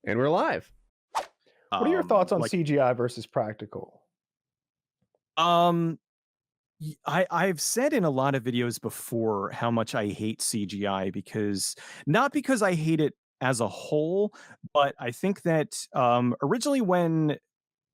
And we're live. What are your thoughts on Like, CGI versus practical? um, I've said in a lot of videos before how much I hate CGI because not because I hate it as a whole, but I think that originally when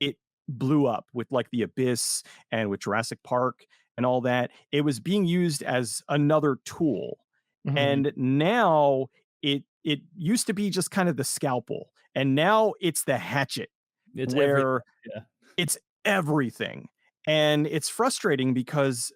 it blew up with like the Abyss and with Jurassic Park and all that, it was being used as another tool. Mhm. And now it used to be just kind of the scalpel, and now it's the hatchet It's every where yeah. it's everything. And it's frustrating because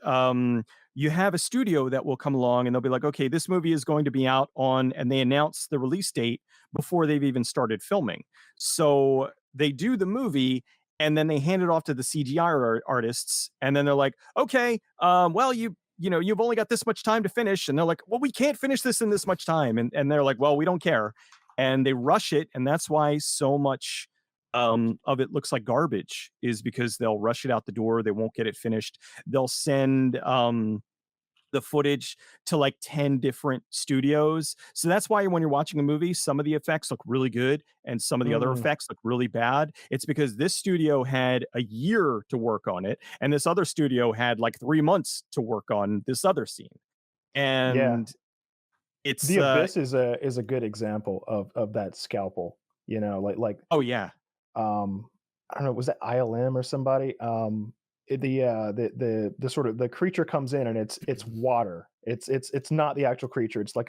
you have a studio that will come along and they'll be like, okay, this movie is going to be out on, and they announce the release date before they've even started filming. So they do the movie and then they hand it off to the CGI artists. And then they're like, okay, well, you've only got this much time to finish. And they're like, well, we can't finish this in this much time. And they're like, well, we don't care. And they rush it. And that's why so much of it looks like garbage is because they'll rush it out the door. They won't get it finished. They'll send the footage to like 10 different studios. So that's why when you're watching a movie, some of the effects look really good and some of the other Mm. effects look really bad. It's because this studio had a year to work on it, and this other studio had like 3 months to work on this other scene. Yeah. And it's The Abyss is a good example of that scalpel, oh yeah. I don't know, was that ILM or somebody? The sort of the creature comes in and it's water. It's not the actual creature. It's like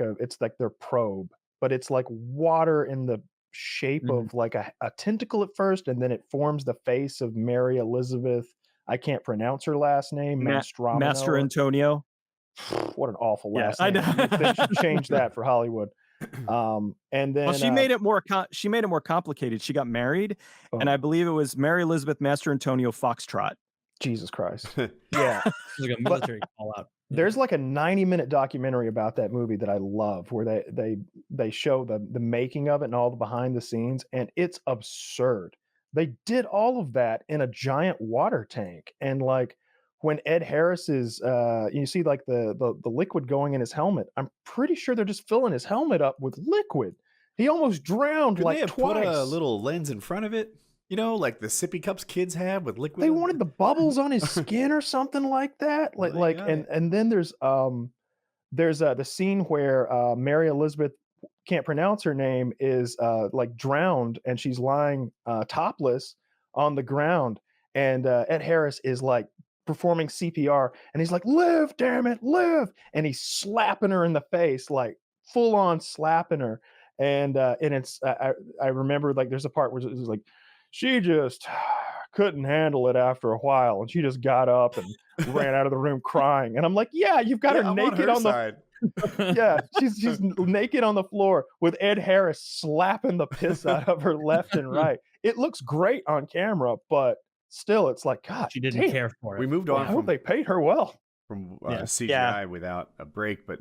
their probe, but it's like water in the shape Mhm. of like a tentacle at first, and then it forms the face of Mary Elizabeth. I can't pronounce her last name, Master Mastromino. Antonio. What an awful Yeah, last I name. They should know. change that for Hollywood. And Well, then she made it more complicated. She got married, and I oh, believe it was Mary Elizabeth Master Antonio Foxtrot. Jesus Christ. Yeah, It's like a but military call out. Yeah. there's like a 90-minute documentary about that movie that I love where they show the making of it and all the behind the scenes, and it's absurd. They did all of that in a giant water tank, and like when Ed Harris is you see like the liquid going in his helmet. I'm pretty sure they're just filling his helmet up with liquid. He almost drowned Could they like have put a twice. little lens in front of it? You know, like the sippy cups kids have with liquid They on wanted the bubbles on his skin or something like that. Well, they got it. And then there's the scene where Mary Elizabeth can't pronounce her name is like drowned and she's lying topless on the ground, and Ed Harris is like performing CPR and he's like, "Live, damn it, live!" And he's slapping her in the face, like full on slapping her. And it's I remember like there's a part where it was like she just couldn't handle it after a while, and she just got up and ran out of the room crying. And I'm like, yeah, you've got her Yeah, I'm on naked her on the side. yeah, she's naked on the floor with Ed Harris slapping the piss out of her left and right. It looks great on camera, but still, it's like, God She didn't damn. care for We it. moved Well, I on hope they paid her well. from Yeah. CGI without a break, but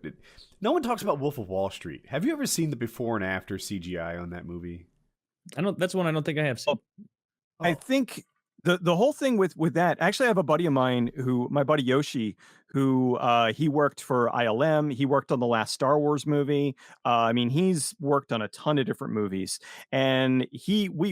no one talks about Wolf of Wall Street. Have you ever seen the before and after CGI on that movie? That's one I don't think I have seen. I Oh, think the whole thing with that, actually I have a buddy of mine who, my buddy Yoshi, who he worked for ILM. He worked on the last Star Wars movie. I mean, he's worked on a ton of different movies, and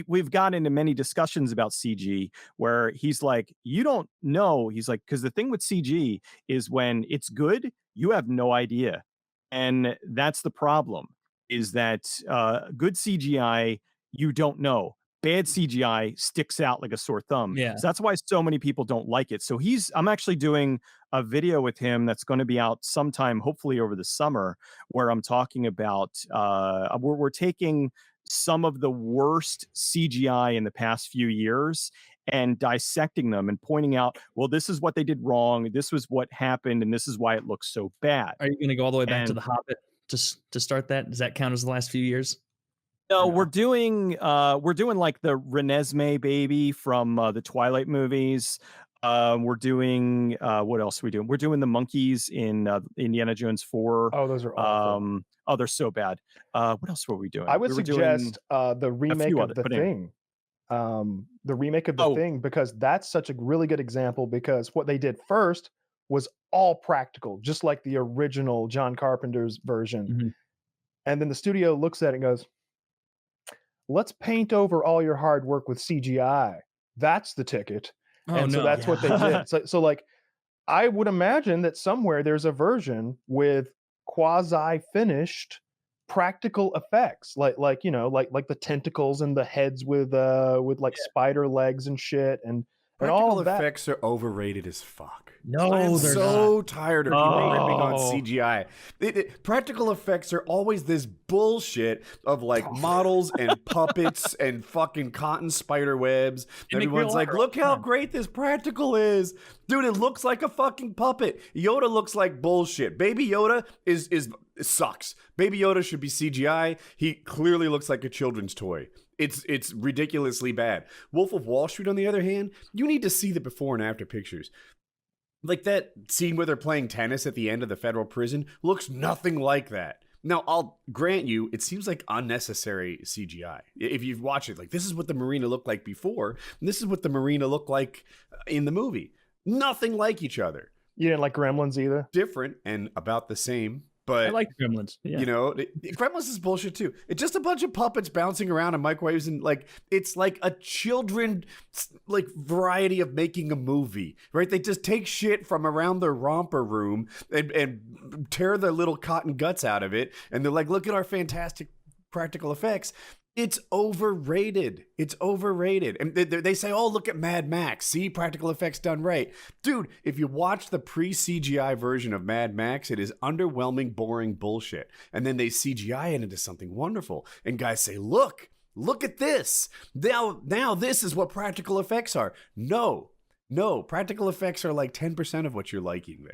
we've got into many discussions about CG where he's like, you don't know. He's like, because the thing with CG is when it's good, you have no idea, and that's the problem. Is that good CGI? You don't know. Bad CGI sticks out like a sore thumb. Yeah. So that's why so many people don't like it. So I'm actually doing a video with him that's going to be out sometime, hopefully over the summer, where I'm talking about, we're taking some of the worst CGI in the past few years and dissecting them and pointing out, well, this is what they did wrong. This was what happened. And this is why it looks so bad. Are you going to go all the way back to And The Hobbit to start that? Does that count as the last few years? no, Or we're no? doing like the Renesmee baby from the Twilight movies. We're doing what else are we doing? We're doing the monkeys in Indiana Jones 4. Oh, those are awful. Oh, they're so bad. What else were we doing? I would We were doing suggest the a remake few of other, The but anyway. Thing. The remake of The Oh, Thing, because that's such a really good example, because what they did first was all practical, just like the original John Carpenter's version. Mhm. And then the studio looks at it and goes, let's paint over all your hard work with CGI. That's the ticket. Oh And so no. that's what they did. So like, I would imagine that somewhere there's a version with quasi-finished practical effects, like like the tentacles and the heads with like spider legs and shit, and all Practical of that. effects are overrated as fuck. No, I'm they're so tired of people ripping on Oh. CGI. Practical effects are always this bullshit of like models and puppets and fucking cotton spider webs. They make Everyone's real like, art all look the how time." great this practical is. Dude, it looks like a fucking puppet. Yoda looks like bullshit. Baby Yoda is sucks. Baby Yoda should be CGI. He clearly looks like a children's toy. It's ridiculously bad. Wolf of Wall Street, on the other hand, you need to see the before and after pictures. Like that scene where they're playing tennis at the end of the federal prison looks nothing like that. Now, I'll grant you, it seems like unnecessary CGI. If you've watched it, like this is what the marina looked like before, and this is what the marina looked like in the movie. Nothing like each other. You didn't like Gremlins either? Different and about the same. But I like Gremlins. Yeah. you know, Gremlins is bullshit too. It's just a bunch of puppets bouncing around in microwaves, and like it's like a children like variety of making a movie, right? They just take shit from around their romper room and tear their little cotton guts out of it, and they're like, "Look at our fantastic practical effects." It's overrated. It's overrated. And they say, oh, look at Mad Max. See, practical effects done right. Dude, if you watch the pre-CGI version of Mad Max, it is underwhelming, boring bullshit. And then they CGI it into something wonderful. And guys say, look at this. Now this is what practical effects are. No, practical effects are like 10% of what you're liking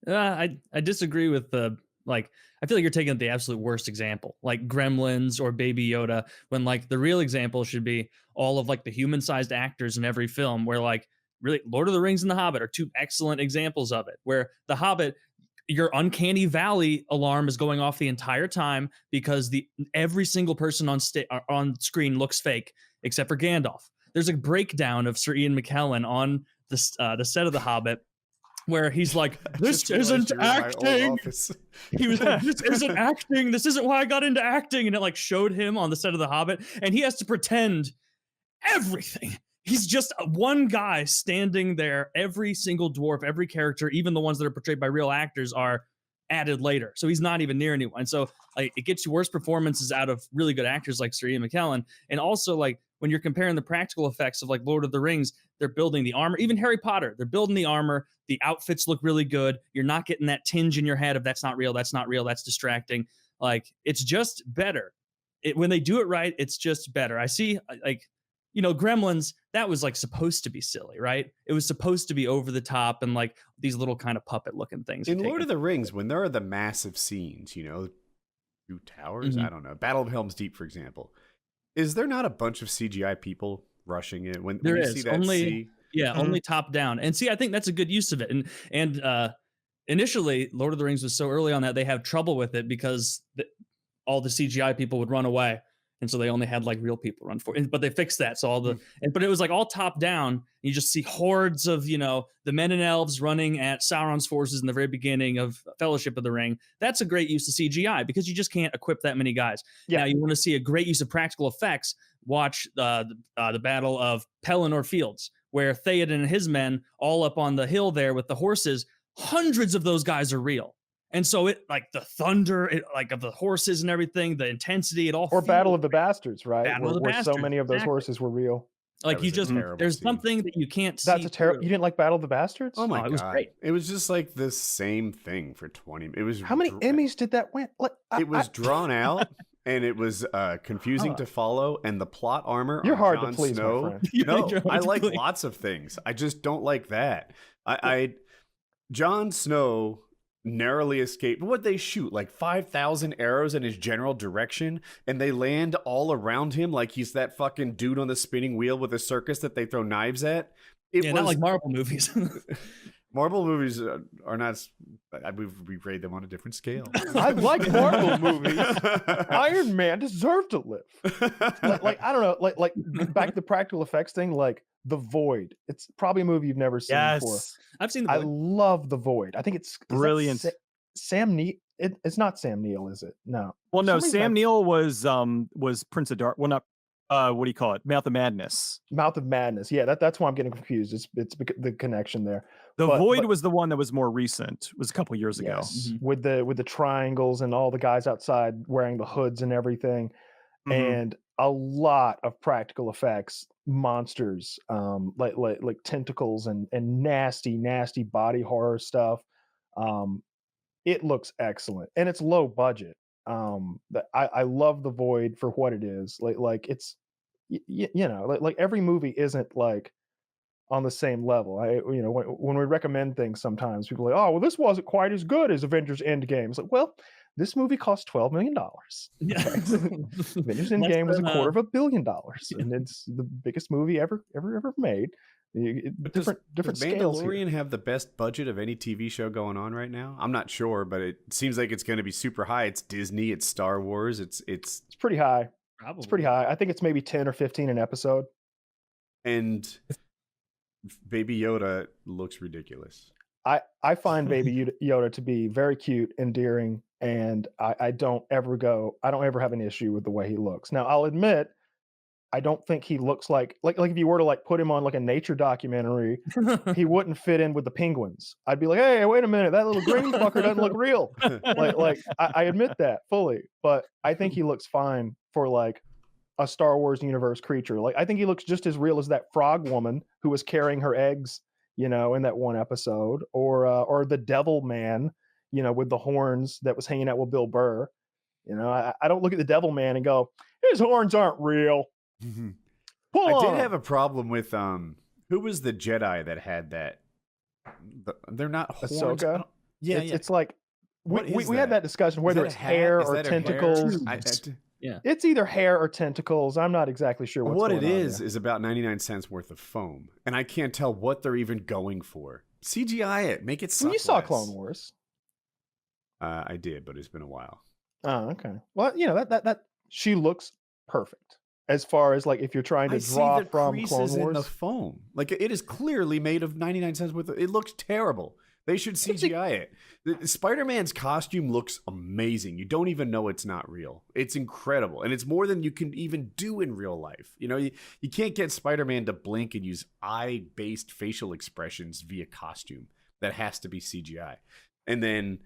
there. I disagree with the like. I feel like you're taking the absolute worst example, like Gremlins or Baby Yoda, when like the real example should be all of like the human-sized actors in every film. Where like really Lord of the Rings and The Hobbit are two excellent examples of it. Where The Hobbit, your uncanny valley alarm is going off the entire time because every single person on screen looks fake except for Gandalf. There's a breakdown of Sir Ian McKellen on the set of The Hobbit, where he's like, "This isn't acting." He was like, "This isn't acting. This isn't why I got into acting." And it like showed him on the set of The Hobbit, and he has to pretend everything. He's just one guy standing there. Every single dwarf, every character, even the ones that are portrayed by real actors, are added later. So he's not even near anyone. So like, it gets you worse performances out of really good actors like Sir Ian McKellen. And also like when you're comparing the practical effects of like Lord of the Rings, they're building the armor. Even Harry Potter, they're building the armor. The outfits look really good. You're not getting that tinge in your head of that's not real, that's distracting. Like it's just better. When they do it right, it's just better. I see like, you know, Gremlins, that was like supposed to be silly, right? It was supposed to be over the top and like these little kind of puppet looking things. In Lord of the Rings, when there are the massive scenes, you know, 2 towers, I don't know, Battle of Helm's Deep, for example, is there not a bunch of CGI people rushing it? When you see that only top down. And see, I think that's a good use of it. And initially, Lord of the Rings was so early on that they have trouble with it because all the CGI people would run away. And so they only had like real people run for it, but they fixed that. So but it was like all top down. You just see hordes of, you know, the men and elves running at Sauron's forces in the very beginning of Fellowship of the Ring. That's a great use of CGI because you just can't equip that many guys. Yeah. Now you want to see a great use of practical effects. Watch the Battle of Pelennor Fields, where Theoden and his men all up on the hill there with the horses. Hundreds of those guys are real. And so it like the thunder, like of the horses and everything, the intensity, it all. Or Battle of the Bastards, right? Battle of the Bastards, so many of those exactly. horses were real. Like you just there's scene. something that you can't see. That's a terrible. You didn't like Battle of the Bastards? Oh my god, it was great. It was just like the same thing for 20. It was how many Emmys did that win? Like, it was drawn out. And it was confusing to follow, and the plot armor. You're hard Jon to please, Snow, my friend. No, I like lots of things. I just don't like that. Jon Snow narrowly escaped. What they shoot like 5,000 arrows in his general direction, and they land all around him like he's that fucking dude on the spinning wheel with a circus that they throw knives at. Not like Marvel movies. Marvel movies are not. We rate them on a different scale. I like Marvel movies. Iron Man deserved to live. Like I don't know. Like back to the practical effects thing. Like The Void. It's probably a movie you've never seen before. I've seen The Void. I love The Void. I think it's brilliant. Sam Neill. it's not Sam Neill, is it? No. Well, For no, some reason, Sam Neill was Prince of Dark. Well, not what do you call it? Mouth of Madness. Mouth of Madness. Yeah, that's why I'm getting confused. It's the connection there. The But- Void but- was the one that was more recent. It was a couple years ago. Yes, Mhm. with the triangles and all the guys outside wearing the hoods and everything, Mhm. and a lot of practical effects, monsters, like tentacles and nasty body horror stuff. It looks excellent, and it's low budget. I love the Void for what it is. Like it's you know, like every movie isn't like on the same level. When we recommend things, sometimes people are like, oh, well, this wasn't quite as good as Avengers Endgame. It's like, well, this movie cost $12 million. Yeah. Avengers Less Endgame was than, $250 million, and it's the biggest movie ever made. But Different does scales here. Mandalorian have the best budget of any TV show going on right now? I'm not sure, but it seems like it's going to be super high. It's Disney, it's Star Wars, it's It's pretty high. Probably. It's pretty high. I think it's maybe 10 or 15 an episode. and Baby Yoda looks ridiculous. I find Baby Yoda to be very cute, endearing, and I don't ever have an issue with the way he looks. Now, I'll admit, I don't think he looks like if you were to like put him on like a nature documentary, he wouldn't fit in with the penguins. I'd be like, hey, wait a minute, that little green fucker doesn't look real. I admit that fully, but I think he looks fine for like a Star Wars universe creature. Like I think he looks just as real as that frog woman who was carrying her eggs, in that one episode, or the Devil Man, with the horns that was hanging out with Bill Burr. I don't look at the Devil Man and go, his horns aren't real. Pull I on did 'em. have a problem with who was the Jedi that had that? They're not horns. Ahsoka? Yeah, It's like What we is had that? that discussion Is whether that a it's hat? hair Is or that her hair? tentacles. It's either hair or tentacles. I'm not exactly sure what it going on is there. about 99 cents worth of foam, and I can't tell what they're even going for. CGI it, make it suck Well, you saw less. Clone Wars. I did, but it's been a while. Oh, okay. Well, that she looks perfect as far as like if you're trying to I draw see the from creases Clone in Wars. the foam. Like it is clearly made of 99 cents worth of. It looks terrible. They should CGI it. Spider-Man's costume looks amazing. You don't even know it's not real. It's incredible. And it's more than you can even do in real life. You can't get Spider-Man to blink and use eye-based facial expressions via costume. That has to be CGI. And then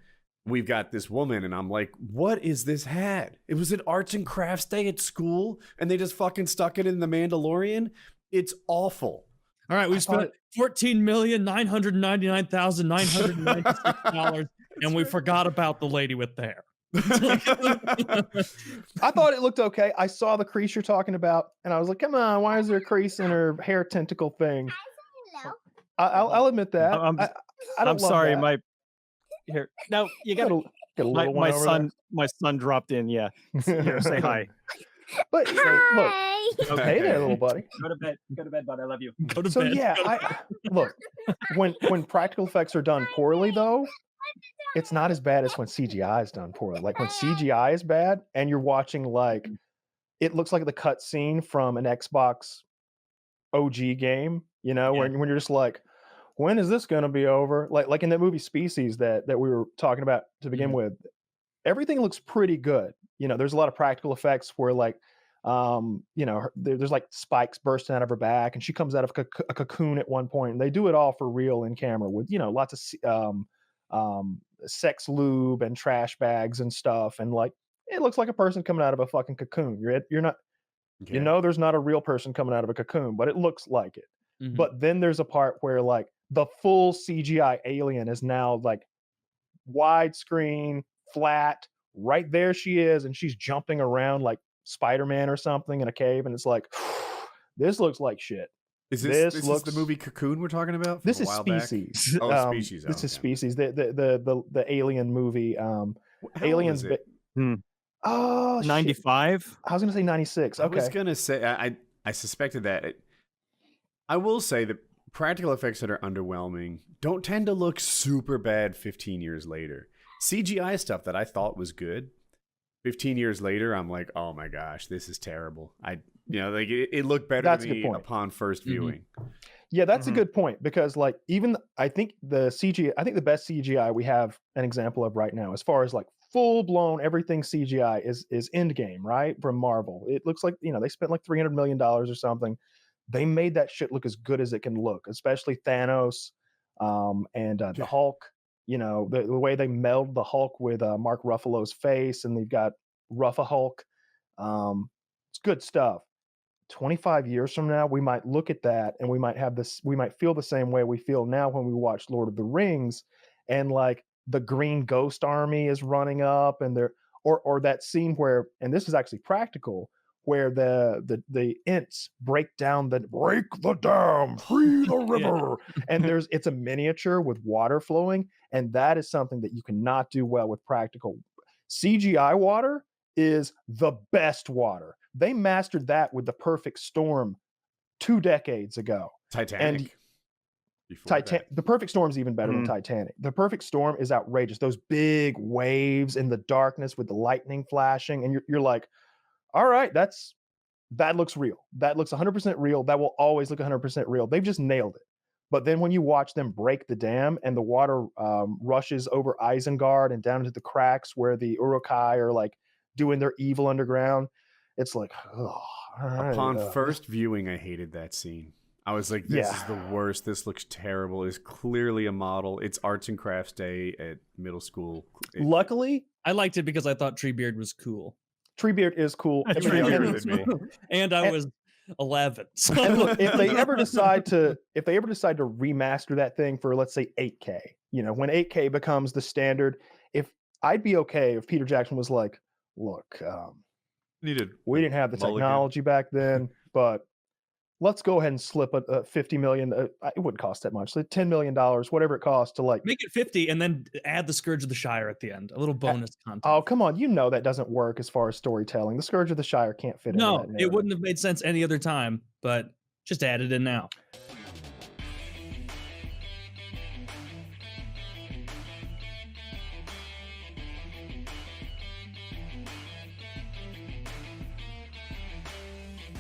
we've got this woman, and I'm like, what is this hat? It was an arts and crafts day at school, and they just fucking stuck it in The Mandalorian. It's awful. All right, we spent $14,999,996, and we forgot about the lady with the hair. I thought it looked okay. I saw the crease you're talking about, and I was like, come on, why is there a crease in her hair tentacle thing? I'll admit that. I'm I don't I'm love sorry, that. here. No, you Got got a little my one over there. my son dropped in. Yeah, here, say hi. But look, hey there, little buddy. Go to bed, bud. I love you. Go to So bed. yeah, look, when practical effects are done poorly, though, it's not as bad as when CGI is done poorly. Like when CGI is bad, and you're watching like it looks like the cut scene from an Xbox OG game, when you're just like, when is this going to be over? Like in that movie Species that we were talking about to begin with, everything looks pretty good. There's a lot of practical effects where like, there's like spikes bursting out of her back, and she comes out of a cocoon at one point. And they do it all for real in camera with lots of sex lube and trash bags and stuff, and like it looks like a person coming out of a fucking cocoon. You're not, there's not a real person coming out of a cocoon, but it looks like it. Mhm. But then there's a part where like the full CGI alien is now like widescreen, flat. Right there she is, and she's jumping around like Spider-Man or something in a cave, and it's like, this looks like shit. Is This this looks- the movie Cocoon we're talking about? from This a is while back? Species. Oh, Species. This is okay. Species. The alien movie. How Aliens. old is it? Oh, shit. 95. I was gonna say 96. I was Okay. gonna say I suspected that. I will say that practical effects that are underwhelming don't tend to look super bad 15 years later. CGI stuff that I thought was good, 15 years later, I'm like, oh my gosh, this is terrible. It looked better That's to a good me point. upon first viewing. Yeah, that's Mhm. a good point, because like even I think the best CGI we have an example of right now, as far as like full blown everything CGI is Endgame, right? From Marvel. It looks like, they spent like $300 million or something. They made that shit look as good as it can look, especially Thanos, and the Hulk. The way they meld the Hulk with Mark Ruffalo's face, and they've got Hulk. It's good stuff. 25 years from now, we might look at that and we might feel the same way we feel now when we watch Lord of the Rings, and like the Green Ghost Army is running up, and or that scene where, and this is actually practical, where the Ents break the dam, free the river, and it's a miniature with water flowing, and that is something that you cannot do well with practical. CGI water is the best water. They mastered that with The Perfect Storm 2 decades ago. Titanic. The Perfect Storm is even better than Titanic. The Perfect Storm is outrageous. Those big waves in the darkness with the lightning flashing, and you're like, all right, that looks real. That looks 100% real. That will always look 100% real. They've just nailed it. But then when you watch them break the dam and the water rushes over Isengard and down into the cracks where the Uruk-hai are like doing their evil underground, it's like, oh, all right. Upon first viewing, I hated that scene. I was like, this is the worst. This looks terrible. It's clearly a model. It's arts and crafts day at middle school. Luckily, I liked it because I thought Treebeard was cool. Treebeard is cool. And I was 11. So. And look, if they ever decide to remaster that thing for, let's say, 8K, when 8K becomes the standard, I'd be okay if Peter Jackson was like, look, we didn't have the technology back then, but let's go ahead and slip a $50 million. It wouldn't cost that much. $10 million, whatever it costs, to like make it 50 and then add the Scourge of the Shire at the end. A little bonus content. Oh, come on. That doesn't work as far as storytelling. The Scourge of the Shire can't fit in. No, it wouldn't have made sense any other time, but just add it in now.